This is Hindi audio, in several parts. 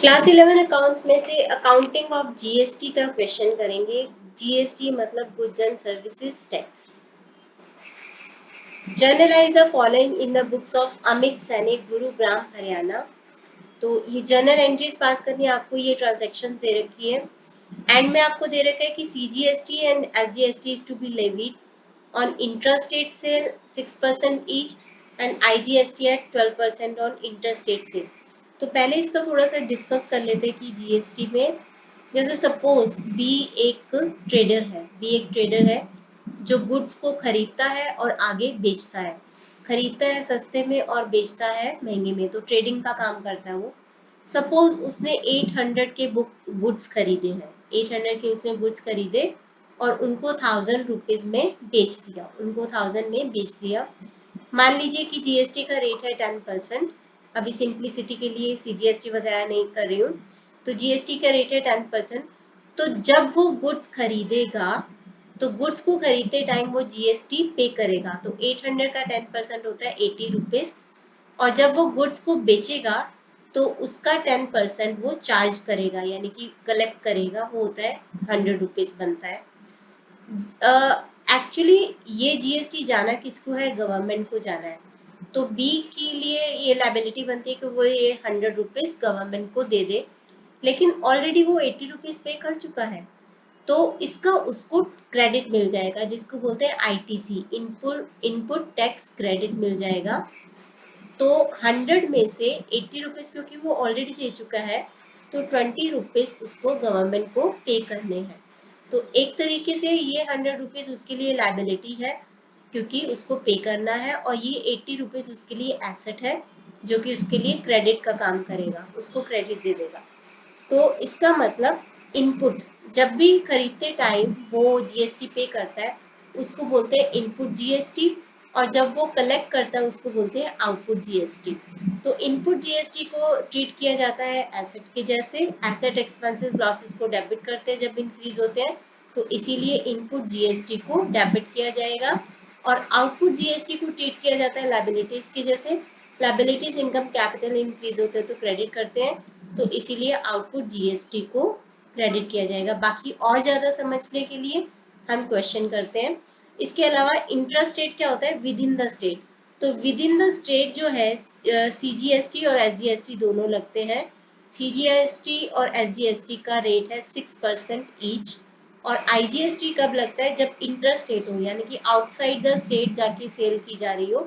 क्लास 11 अकाउंट्स में से अकाउंटिंग ऑफ जीएसटी का क्वेश्चन करेंगे। जीएसटी मतलब goods and services tax. Generalized the following in the books of Amit Saini, Gurugram, Haryana. तो ये जर्नल एंट्रीज पास करनी है आपको। ये ट्रांजेक्शन दे रखी है। एंड में आपको दे रखा है कि CGST and SGST is to be levied on intrastate sale 6% each and IGST at 12% on interstate sale. तो पहले इसका थोड़ा सा डिस्कस कर लेते हैं कि जीएसटी में जैसे सपोज बी एक ट्रेडर है जो गुड्स को खरीदता है और आगे बेचता है। खरीदता है सस्ते में और बेचता है महंगे में, तो ट्रेडिंग का काम करता है वो। सपोज उसने 800 के गुड्स खरीदे हैं, 800 के उसने गुड्स खरीदे और उनको 1000 रुपीज में बेच दिया, उनको 1000 में बेच दिया। मान लीजिए कि जीएसटी का रेट है 10%। अभी सिंप्लिसिटी के लिए सीजीएसटी वगैरह नहीं कर रही हूँ, तो जीएसटी का रेट है 10%। तो जब वो गुड्स खरीदेगा तो गुड्स को खरीदते टाइम वो जीएसटी पे करेगा। तो 800 का 10% होता है 80 रुपीज, और जब वो गुड्स को बेचेगा तो उसका 10% वो चार्ज करेगा, यानी कि कलेक्ट करेगा, वो होता है 100 रुपीज बनता है। एक्चुअली ये जीएसटी जाना किसको है? गवर्नमेंट को जाना है। तो बी के लिए ये लाइबिलिटी बनती है कि वो ये 100 रुपीज गवर्नमेंट को दे दे, लेकिन ऑलरेडी वो 80 रुपीज पे कर चुका है, तो इसका उसको क्रेडिट मिल जाएगा, जिसको बोलते हैं आईटीसी, इनपुट टैक्स क्रेडिट मिल जाएगा। तो 100 में से 80 रुपीज क्योंकि वो ऑलरेडी दे चुका है, तो 20 रुपीज उसको गवर्नमेंट को पे करने हैं। तो एक तरीके से ये 100 रुपीज उसके लिए लाइबिलिटी है क्योंकि उसको पे करना है, और ये 80 रुपीज उसके लिए एसेट है जो कि उसके लिए क्रेडिट का काम करेगा, उसको क्रेडिट दे देगा। तो इसका मतलब इनपुट, जब भी खरीदते टाइम वो जीएसटी पे करता है उसको बोलते हैं इनपुट जीएसटी, और जब वो कलेक्ट करता है उसको बोलते हैं आउटपुट जीएसटी। तो इनपुट जीएसटी को ट्रीट किया जाता है एसेट के जैसे। एसेट एक्सपेंसेस लॉसेस को डेबिट करते हैं जब इंक्रीज होते हैं, तो इसीलिए इनपुट जीएसटी को डेबिट किया जाएगा। और आउटपुट जीएसटी को ट्रीट किया जाता है लायबिलिटीज के जैसे। लायबिलिटीज इनकम कैपिटल इंक्रीज होते हैं तो क्रेडिट करते हैं, तो इसीलिए आउटपुट जीएसटी को क्रेडिट किया जाएगा। बाकी और ज्यादा समझने के लिए हम क्वेश्चन करते हैं। इसके अलावा इंट्रास्टेट क्या होता है? With in the state. तो विद इन द स्टेट जो है सीजीएसटी और एसजीएसटी दोनों लगते हैं। सीजीएसटी और एसजीएसटी का रेट है 6% ईच। और आईजीएसटी कब लगता है? जब इंटर स्टेट हो, यानी कि आउटसाइड द स्टेट जाके सेल की जा रही हो,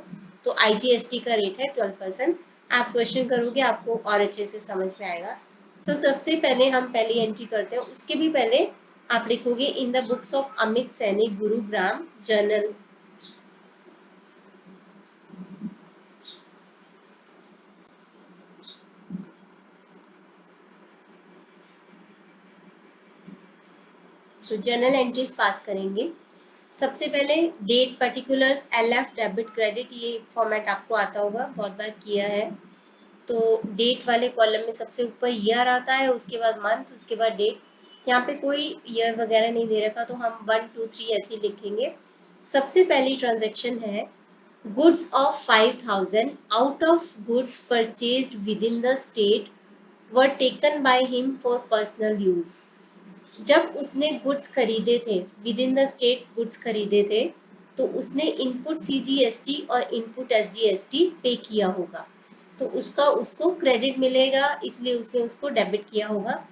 तो आईजीएसटी का रेट है 12%। आप क्वेश्चन करोगे आपको और अच्छे से समझ में आएगा। सबसे पहले हम पहली एंट्री करते हैं, उसके भी पहले आप लिखोगे in the books of Amit Saini, Gurugram journal. तो जर्नल एंट्रीज पास करेंगे। सबसे पहले date, particulars, LF, debit, credit, ये फॉर्मेट आपको आता होगा, बहुत बार किया है। तो डेट वाले कॉलम में सबसे ऊपर ईयर आता है, उसके बाद मंथ, उसके बाद डेट। यहाँ पे कोई ईयर वगैरह नहीं दे रखा तो हम 1 2 3 ऐसे लिखेंगे। सबसे पहली ट्रांजेक्शन है goods of 5000 out of goods purchased with in the state were taken by him for personal use. जब उसने गुड्स खरीदे थे, with in the state goods खरीदे थे, तो उसने इनपुट सीजीएसटी और इनपुट एसजीएसटी पे किया होगा, तो उसका उसको क्रेडिट मिलेगा, इसलिए उसने उसको डेबिट किया होगा।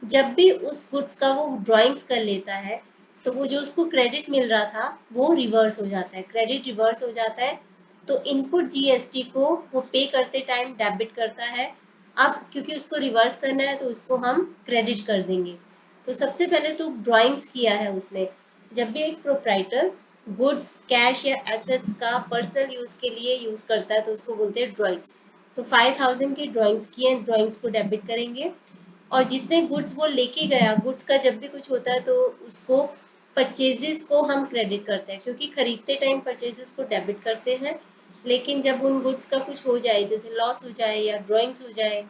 जब भी उस गुड्स का वो ड्राइंग्स कर लेता है, तो वो जो उसको क्रेडिट मिल रहा था वो रिवर्स हो जाता है, क्रेडिट रिवर्स हो जाता है। तो इनपुट जीएसटी को वो पे करते टाइम डेबिट करता है। अब क्योंकि उसको रिवर्स करना है तो उसको हम क्रेडिट कर देंगे। तो सबसे पहले तो ड्राइंग्स किया है उसने। जब भी एक प्रोप्राइटर गुड्स, कैश या एसेट्स का पर्सनल यूज के लिए यूज करता है तो उसको बोलते हैं ड्राइंग्स। तो 5000 की ड्राइंग्स की हैं, ड्राइंग्स को डेबिट करेंगे। और जितने गुड्स वो लेके गया, गुड्स का जब भी कुछ होता है तो उसको परचेजेस को हम क्रेडिट करते हैं, क्योंकि खरीदते टाइम परचेजेस को डेबिट करते हैं, लेकिन जब उन गुड्स का कुछ हो जाए, जैसे लॉस हो जाए या ड्राइंग्स हो जाए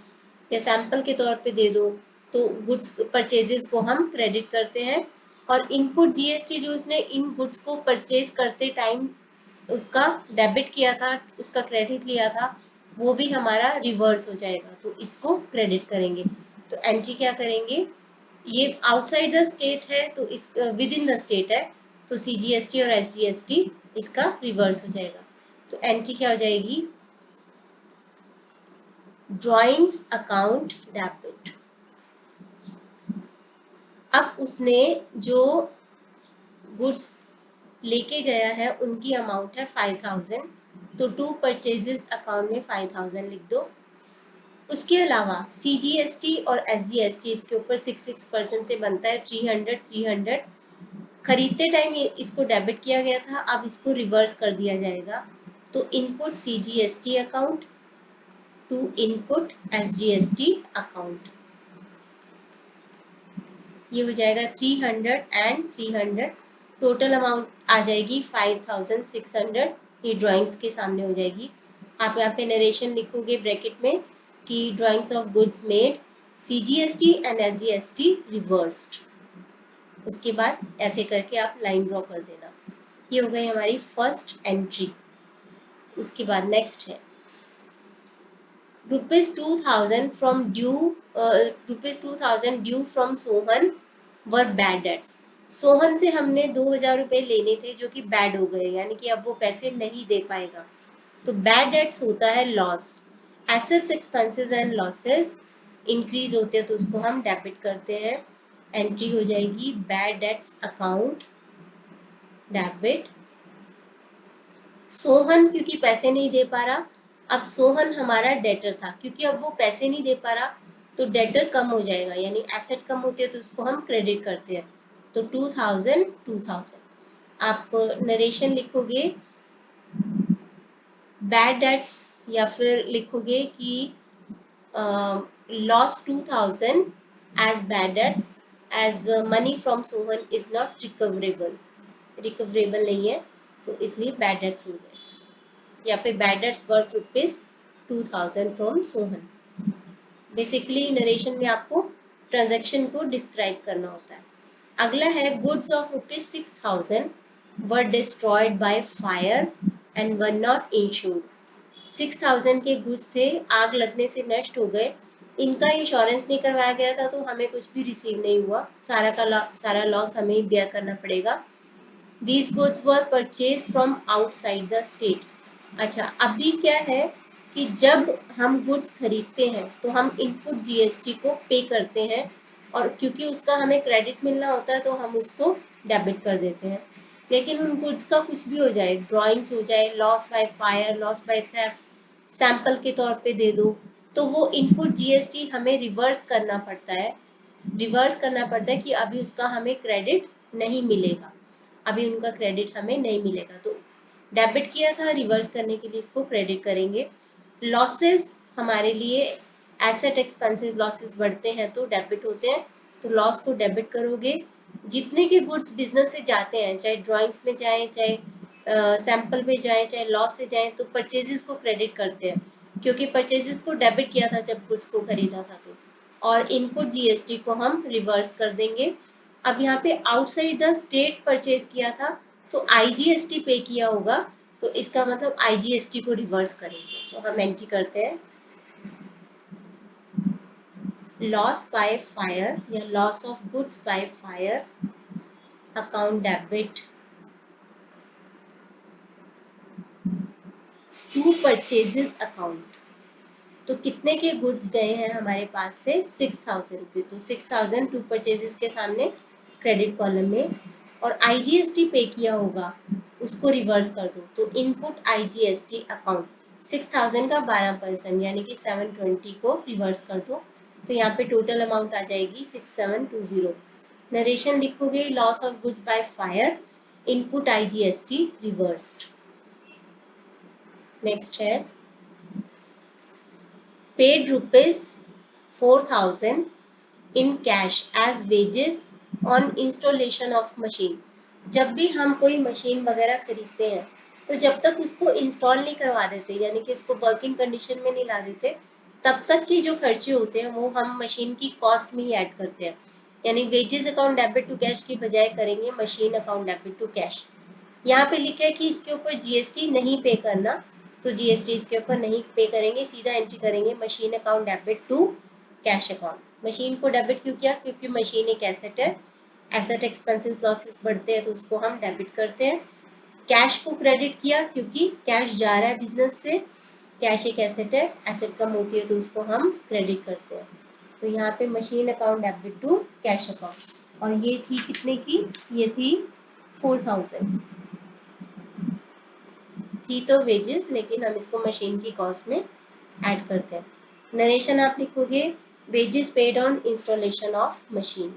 या सैंपल के तौर पे दे दो, तो गुड्स परचेजेस को हम क्रेडिट करते हैं। और इनपुट जीएसटी जो उसने इन गुड्स को परचेज करते टाइम उसका डेबिट किया था, उसका क्रेडिट लिया था, वो भी हमारा रिवर्स हो जाएगा, तो इसको क्रेडिट करेंगे। तो एंट्री क्या करेंगे, ये आउटसाइड द स्टेट है तो इस विद इन द स्टेट है, तो CGST और SGST इसका रिवर्स हो जाएगा। तो एंट्री क्या हो जाएगी, ड्राइंग्स अकाउंट डेबिट। अब उसने जो गुड्स लेके गया है उनकी अमाउंट है 5000, तो टू परचेजेस अकाउंट में 5000 लिख दो। उसके अलावा CGST और SGST इसके ऊपर 6% से बनता है 300। खरीदते टाइम इसको डेबिट किया गया था, अब इसको रिवर्स कर दिया जाएगा। तो input CGST account to input SGST account, ये हो जाएगा 300 एंड 300, टोटल अमाउंट आ जाएगी 5600। ये ड्राइंग्स के सामने हो जाएगी। आप यहाँ पे नरेशन लिखोगे ब्रैकेट में कि drawings of goods made CGST and SGST reversed. उसके बाद ऐसे करके आप लाइन ड्रॉ कर देना। ये हो गई हमारी फर्स्ट एंट्री। उसके बाद नेक्स्ट है ₹2000 from due, ₹2000 due from Sohan were bad debts. Sohan से हमने 2000 रुपए लेने थे जो कि बैड हो गए, यानी कि अब वो पैसे नहीं दे पाएगा। तो बैड डेट्स होता है loss, assets expenses and losses increase होते हैं तो उसको हम डेबिट करते हैं। एंट्री हो जाएगी bad debts account debit. Sohan क्योंकि पैसे नहीं दे पा रहा, अब सोहन हमारा डेटर था, क्योंकि अब वो पैसे नहीं दे पा रहा तो डेटर कम हो जाएगा, यानी एसेट कम होती है तो उसको हम क्रेडिट करते हैं। तो 2000 आप नरेशन लिखोगे बैड डेट्स, या फिर लिखोगे कि loss 2000 as bad debts as money from Sohan is not recoverable, recoverable नहीं है तो इसलिए बैड डेट्स हो गए, या फिर bad debts worth ₹2000 from Sohan. Basically narration में आपको ट्रांजैक्शन को डिस्क्राइब करना होता है। अगला है goods of ₹6000 were destroyed by fire and were not insured. 6000 के गुड्स थे, आग लगने से नष्ट हो गए, इनका इंश्योरेंस नहीं करवाया गया था तो हमें कुछ भी रिसीव नहीं हुआ, सारा लॉस हमें ही बेयर करना पड़ेगा। These goods were purchased from outside the state। अच्छा, अभी क्या है कि जब हम गुड्स खरीदते हैं तो हम इनपुट GST को पे करते हैं, और क्योंकि उसका हमें क्रेडिट मिलना होता है तो हम उसको डेबिट कर देते हैं। लेकिन उन गुड्स का कुछ भी हो जाए, ड्राइंग्स हो जाए, loss by fire, loss by theft, sample के तौर पे दे दो, तो वो इनपुट GST हमें रिवर्स करना पड़ता है। कि अभी उसका हमें क्रेडिट नहीं मिलेगा, अभी उनका क्रेडिट हमें नहीं मिलेगा। तो डेबिट किया था, रिवर्स करने के लिए इसको क्रेडिट करेंगे। लॉसेस हमारे लिए एसेट एक्सपेंसेस लॉसेस बढ़ते हैं तो डेबिट होते हैं, तो लॉस को डेबिट करोगे। जितने के गुड्स बिजनेस से जाते हैं, चाहे ड्राइंग्स में जाए, चाहे सैंपल में जाए, चाहे लॉस से जाए, तो परचेजेस को क्रेडिट करते हैं, क्योंकि परचेजेस को डेबिट किया था जब गुड्स को खरीदा था तो, और इनपुट GST को हम रिवर्स कर देंगे। अब यहाँ पे आउटसाइड द स्टेट परचेज किया था तो IGST पे किया होगा, तो इसका मतलब IGST को रिवर्स करेंगे। तो हम एंट्री करते हैं लॉस बाय फायर या loss of goods by fire account debit to purchases account. तो कितने के गुड्स गए हैं हमारे पास से 6000 रुपये, तो 6000 टू परचेजेस के सामने क्रेडिट कॉलम में, और IGST पे किया होगा उसको रिवर्स कर दो, तो इनपुट IGST अकाउंट 6000 का 12% यानी कि 720 को रिवर्स कर दो, तो यहाँ पे टोटल अमाउंट आ जाएगी 6720। नरेशन लिखोगे loss of goods by fire, input IGST reversed. Next है paid ₹4000 in cash as wages on installation of machine। जब भी हम कोई मशीन वगैरह खरीदते हैं तो जब तक उसको इंस्टॉल नहीं करवा देते, यानी कि उसको वर्किंग कंडीशन में नहीं ला देते, तब तक की जो खर्चे होते हैं वो हम मशीन की कॉस्ट में ही ऐड करते हैं, यानी wages account debit to cash की बजाय करेंगे machine account debit to cash. यहाँ पे लिखा है कि इसके ऊपर GST नहीं पे करना, तो GST इसके ऊपर नहीं पे करेंगे, सीधा एंट्री करेंगे machine account debit to cash account. Machine को डेबिट क्यों किया? क्योंकि मशीन एक एसेट है, एसेट एक्सपेंसेस लॉसेस बढ़ते हैं तो उसको हम डेबिट करते हैं। कैश को क्रेडिट किया क्योंकि कैश जा रहा है बिजनेस से, कैश एक एसेट है, एसेट कम होती है तो उसको हम क्रेडिट करते हैं। तो यहाँ पे machine account debit to cash account. और ये थी कितने की? ये थी 4000 थी तो वेजेस, लेकिन हम इसको मशीन की कॉस्ट में ऐड करते हैं। नरेशन आप लिखोगे wages paid on installation of machine.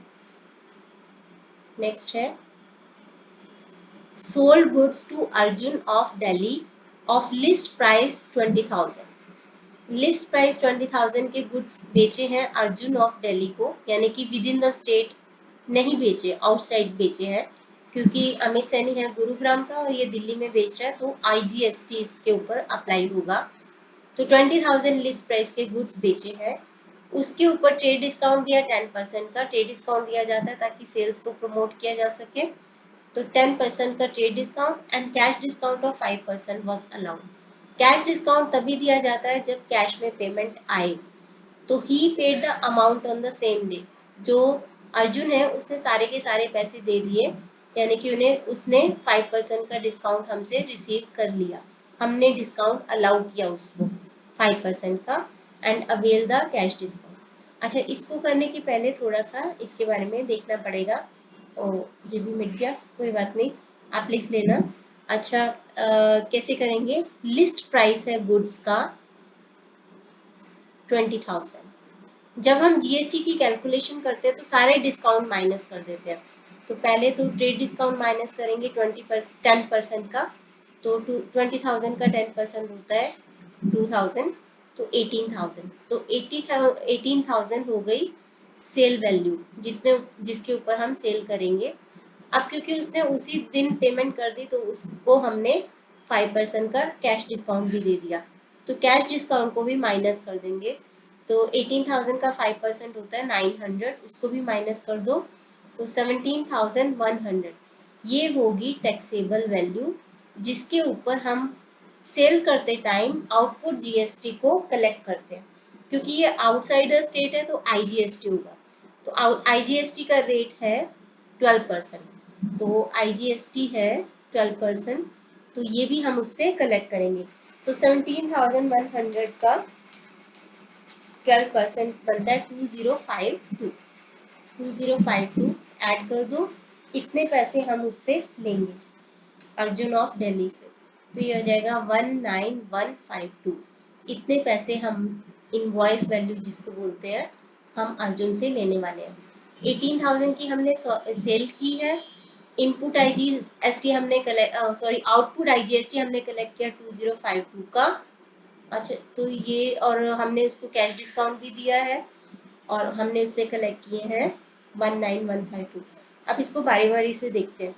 Next है sold goods to Arjun of Delhi of list price 20,000। List price 20,000 के गुड्स बेचे हैं अर्जुन ऑफ दिल्ली को, यानी कि विद इन द स्टेट नहीं बेचे, आउटसाइड बेचे हैं, क्योंकि अमित सैनी है गुरुग्राम का और ये दिल्ली में बेच रहा है तो IGST इसके ऊपर अप्लाई होगा। तो 20,000 लिस्ट प्राइस के गुड्स बेचे हैं, उसके ऊपर ट्रेड डिस्काउंट दिया 10% का। ट्रेड डिस्काउंट दिया जाता है ताकि सेल्स को प्रमोट किया जा सके, तो 10% का trade discount and cash discount of 5% was allowed. Cash discount तभी दिया जाता है जब कैश में पेमेंट आए। तो he paid the amount on the same day. जो अर्जुन है उसने सारे के सारे पैसे दे दिए, यानी कि उसने 5% का डिस्काउंट हमसे रिसीव कर लिया, हमने डिस्काउंट अलाउ किया उसको 5% का and avail the cash discount. अच्छा, इसको करने के पहले थोड़ा सा इसके बारे में देखना पड़ेगा। ओ, ये भी मिट गया, कोई बात नहीं, आप लिख लेना। अच्छा, कैसे करेंगे? लिस्ट प्राइस है गुड्स का 20,000। जब हम GST की कैलकुलेशन करते हैं तो सारे डिस्काउंट माइनस कर देते हैं। तो पहले तो ट्रेड डिस्काउंट माइनस करेंगे 10% का, तो 20,000 का 10% होता है 2,000, तो 18,000। तो 18,000 हो गई सेल वैल्यू जिसके ऊपर हम सेल करेंगे। अब क्योंकि उसने उसी दिन पेमेंट कर दी तो उसको हमने 5% का कैश डिस्काउंट भी दे दिया, तो कैश डिस्काउंट को भी माइनस कर देंगे। तो 18,000 का 5% होता है 900, उसको भी माइनस कर दो तो 17,100। ये होगी टैक्सेबल वैल्यू जिसके ऊपर हम सेल करते टाइम आउटपुट GST को कलेक्ट करते हैं। क्योंकि ये आउटसाइडर स्टेट है तो IGST होगा, तो IGST का रेट है 12%, तो IGST है 12%, तो ये भी हम उससे कलेक्ट करेंगे। तो 17,100 का 12% बनता है 2052। 2052 ऐड कर दो, इतने पैसे हम उससे लेंगे अर्जुन ऑफ दिल्ली से, तो ये हो जाएगा 19,152। इतने पैसे हम इनवॉइस वैल्यू जिसको बोलते हैं हम अर्जुन से लेने वाले हैं। 18,000 की हमने सेल की है, इनपुट IGST हमने आउटपुट IGST हमने कलेक्ट किया 2052 का। अच्छा, तो ये और हमने उसको कैश डिस्काउंट भी दिया है और हमने उससे कलेक्ट किए हैं 19,152। अब इसको बारी बारी से देखते हैं।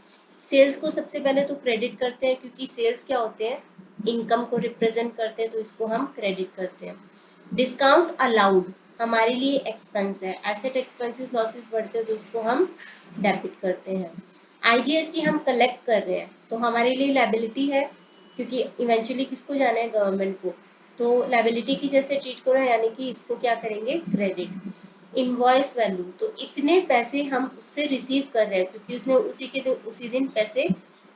सेल्स को सबसे पहले तो क्रेडिट करते हैं, क्योंकि सेल्स क्या होते हैं? इनकम को रिप्रेजेंट करते हैं, तो इसको हम क्रेडिट करते हैं। डिस्काउंट अलाउड हमारे लिए एक्सपेंस है, एसेट एक्सपेंसेस लॉसेस बढ़ते हैं तो उसको हम डेबिट करते हैं। IGST हम कलेक्ट कर रहे हैं तो हमारे लिए लायबिलिटी है, क्योंकि इवेंचुअली किसको जाना है? गवर्नमेंट को, तो लायबिलिटी की जैसे ट्रीट करो, यानी कि इसको क्या करेंगे? क्रेडिट। इनवॉइस वैल्यू, तो इतने पैसे हम उससे रिसीव कर रहे हैं क्योंकि उसने उसी दिन पैसे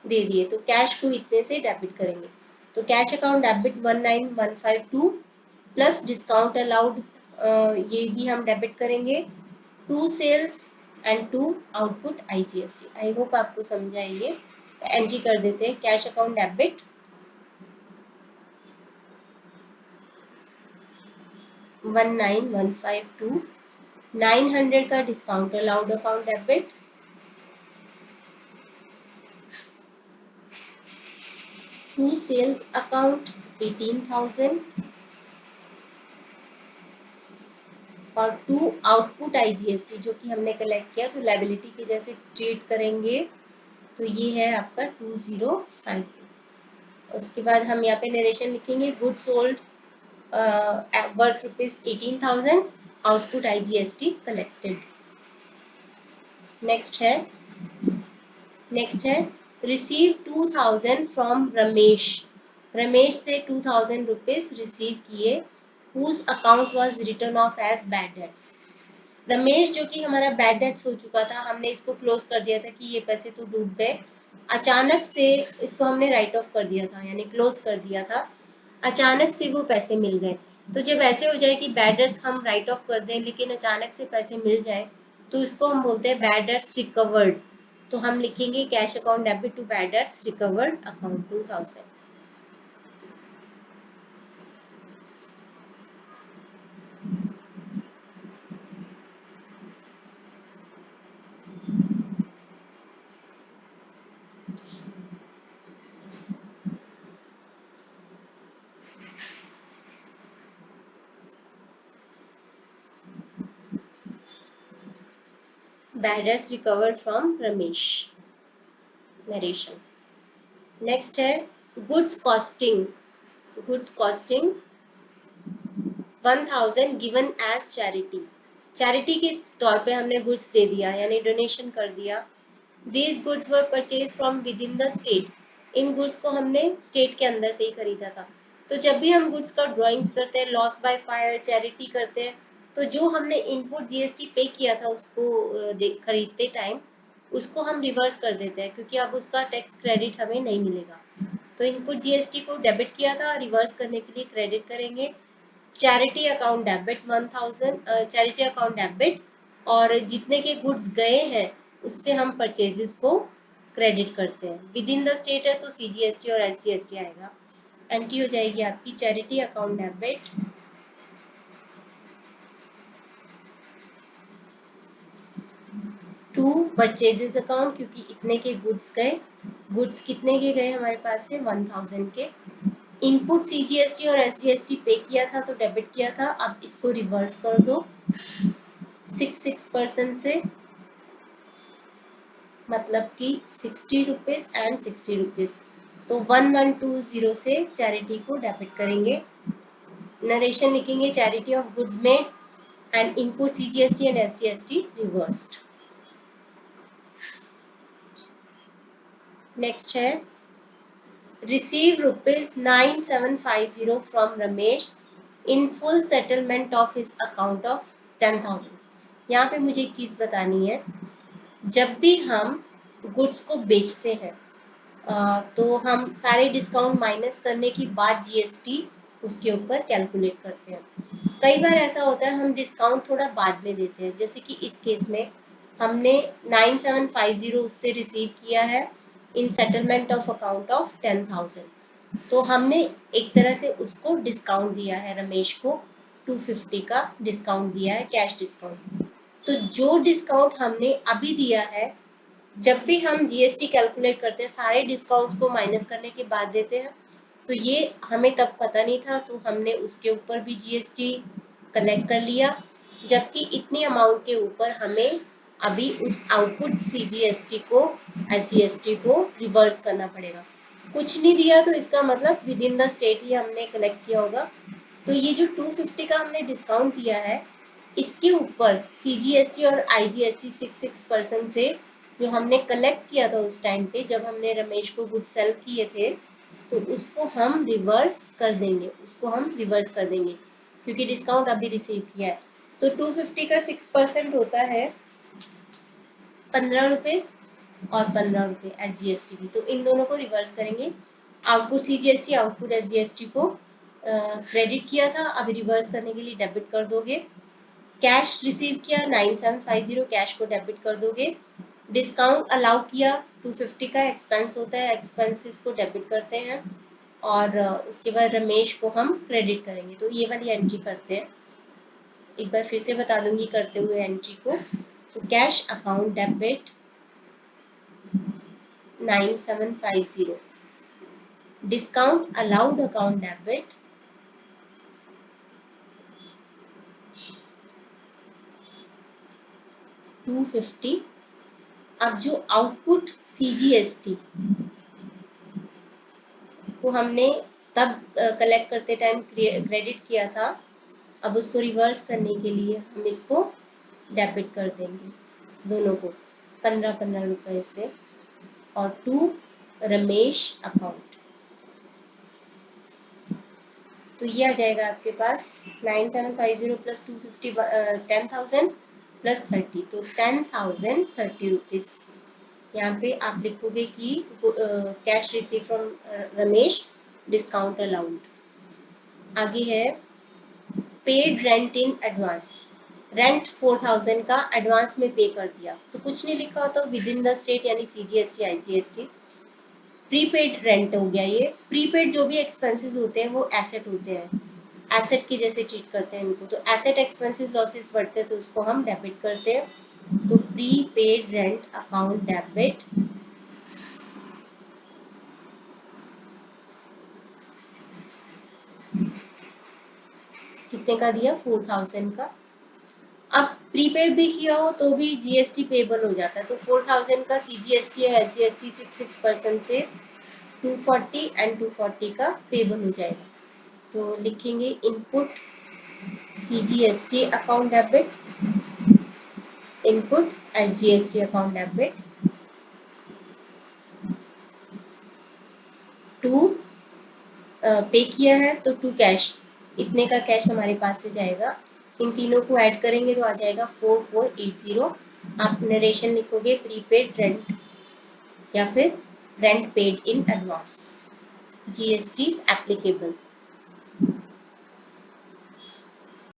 दे दिए, तो कैश को इतने से डेबिट करेंगे। तो cash account debit 19,152 plus discount allowed, ये भी हम डेबिट करेंगे, to sales and to output IGST। I hope आपको समझ आइए। तो एंट्री कर देते हैं कैश अकाउंट डेबिट 19,152, 900 का discount allowed account debit, to sales account 18,000 और टू आउटपुट IGST जो कि हमने कलेक्ट किया, तो लायबिलिटी के जैसे ट्रीट करेंगे, तो ये है आपका 2052। उसके बाद हम यहाँ पे नरेशन लिखेंगे good sold worth ₹18,000, output IGST collected. Next है रिसीव 2,000 फ्रॉम रमेश। रमेश से 2,000 रुपीज रिसीव किए whose account was written off as bad debts। Ramesh जो कि हमारा बैड डेट्स हो चुका था, हमने इसको क्लोज कर दिया था कि ये पैसे तो डूब गए, अचानक से इसको हमने राइट ऑफ कर दिया था यानी क्लोज कर दिया था, अचानक से वो पैसे मिल गए। तो जब ऐसे हो जाए कि बैड डेट्स हम राइट ऑफ कर दें लेकिन अचानक से पैसे मिल जाए तो इसको हम बोलते हैं बैड डेट्स रिकवर्ड। तो हम लिखेंगे cash account debit to bad debts recovered account 2000। Bad debts recovered from Ramesh. Narration. Next है goods costing. Goods costing 1000 given as charity. Charity के तौर पे हमने गुड्स दे दिया यानी डोनेशन कर दिया। These goods were purchase from with in the state. In goods को हमने स्टेट के अंदर से ही खरीदा था। तो जब भी हम गुड्स का ड्राइंग्स करते हैं, लॉस बाय फायर, चैरिटी करते हैं, तो जो हमने इनपुट जीएसटी पे किया था उसको खरीदते टाइम उसको हम रिवर्स कर देते हैं क्योंकि अब उसका टैक्स क्रेडिट हमें नहीं मिलेगा। तो इनपुट जीएसटी को डेबिट किया था, रिवर्स करने के लिए क्रेडिट करेंगे। Charity account debit 1000, charity account debit, और जितने के गुड्स गए हैं उससे हम परचेजेस को क्रेडिट करते हैं। विद इन द स्टेट है तो सीजीएसटी और एसजीएसटी आएगा। एंट्री हो जाएगी आपकी charity account debit to purchases account, क्योंकि इतने के गुड्स गए। गुड्स कितने के गए हमारे पास से 1000 के। इनपुट सीजीएसटी और एसजीएसटी पे किया था तो डेबिट किया था, अब इसको रिवर्स कर दो 6% से, मतलब कि 60 रुपीज एंड 60 रुपीज। तो 1120 से चैरिटी को डेबिट करेंगे। नरेशन लिखेंगे charity of goods made and input CGST and SGST reversed. Next है receive rupees 9750 from Ramesh in full settlement of his account of 10,000। यहाँ पे मुझे एक चीज बतानी है, जब भी हम गुड्स को बेचते हैं तो हम सारे डिस्काउंट माइनस करने के बाद जीएसटी उसके ऊपर कैलकुलेट करते हैं। कई बार ऐसा होता है हम डिस्काउंट थोड़ा बाद में देते हैं, जैसे कि इस केस में हमने 9750 उससे रिसीव किया है इन सेटलमेंट ऑफ अकाउंट ऑफ 10,000। तो हमने एक तरह से उसको डिस्काउंट दिया है, रमेश को 250 का डिस्काउंट दिया है, कैश डिस्काउंट। तो जो डिस्काउंट हमने अभी दिया है, जब भी हम जीएसटी कैलकुलेट करते हैं सारे डिस्काउंट्स को माइनस करने के बाद देते हैं। तो ये हमें तब पता नहीं था तो हमने उसके ऊपर भी जीएसटी कलेक्ट कर लिया, जबकि इतनी अमाउंट के ऊपर हमें अभी उस आउटपुट सीजीएसटी को एसजीएसटी को रिवर्स करना पड़ेगा। कुछ नहीं दिया तो इसका मतलब विद इन द स्टेट ही हमने कलेक्ट किया होगा। तो ये जो 250 का हमने डिस्काउंट दिया है इसके ऊपर सीजीएसटी और आईजीएसटी 6% से जो हमने कलेक्ट किया था उस टाइम पे जब हमने रमेश को गुड सेल किए थे, तो उसको हम रिवर्स कर देंगे, उसको हम रिवर्स कर देंगे क्योंकि डिस्काउंट अभी रिसीव किया है। तो 250 का 6% होता है 15 रुपए और 15 रुपए एसजीएसटी भी, तो इन दोनों को रिवर्स करेंगे। आउटपुट सीजीएसटी आउटपुट एसजीएसटी को क्रेडिट किया था, अभी रिवर्स करने के लिए डेबिट कर दोगे। कैश रिसीव किया 9750, कैश को डेबिट कर दोगे। डिस्काउंट अलाउ किया 250 का एक्सपेंस होता है, एक्सपेंसेस को डेबिट करते हैं और उसके बाद रमेश को हम क्रेडिट करेंगे। तो ये वाली एंट्री करते हैं, एक बार फिर से बता दूंगी करते हुए एंट्री को। तो cash account debit 9750, discount allowed account debit 250। अब जो आउटपुट सीजीएसटी को हमने तब कलेक्ट करते टाइम क्रेडिट किया था, अब उसको रिवर्स करने के लिए हम इसको डेबिट कर देंगे दोनों को 15-15 रुपए से और टू रमेश अकाउंट। तो ये आ जाएगा आपके पास 9750 प्लस 250 10,000 प्लस 30, तो 10,030 रुपीज। यहाँ पे आप लिखोगे कि cash receive from Ramesh, discount allowed. आगे है paid rent in advance, rent 4,000 का एडवांस में पे कर दिया, तो कुछ नहीं लिखा हो तो विद इन द स्टेट यानी CGST IGST। प्रीपेड रेंट हो गया ये। प्रीपेड जो भी एक्सपेंसेस होते हैं वो एसेट होते हैं, एसेट की जैसे ट्रीट करते हैं इनको, तो एसेट एक्सपेंसेस लॉसेस बढ़ते हैं तो उसको हम डेबिट करते हैं। तो प्रीपेड रेंट अकाउंट डेबिट कितने का दिया, 4,000 का। अब प्रीपेड भी किया हो तो भी GST पेबल हो जाता है, तो 4,000 का CGST और SGST 6% से 240 एंड 240 का पेबल हो जाएगा। तो लिखेंगे input CGST account debit, input SGST account debit to पे किया है तो टू कैश, इतने का कैश हमारे पास से जाएगा। इन तीनों को ऐड करेंगे तो आ जाएगा 4480। आप नरेशन लिखोगे प्रीपेड रेंट या फिर rent paid in advance, GST applicable.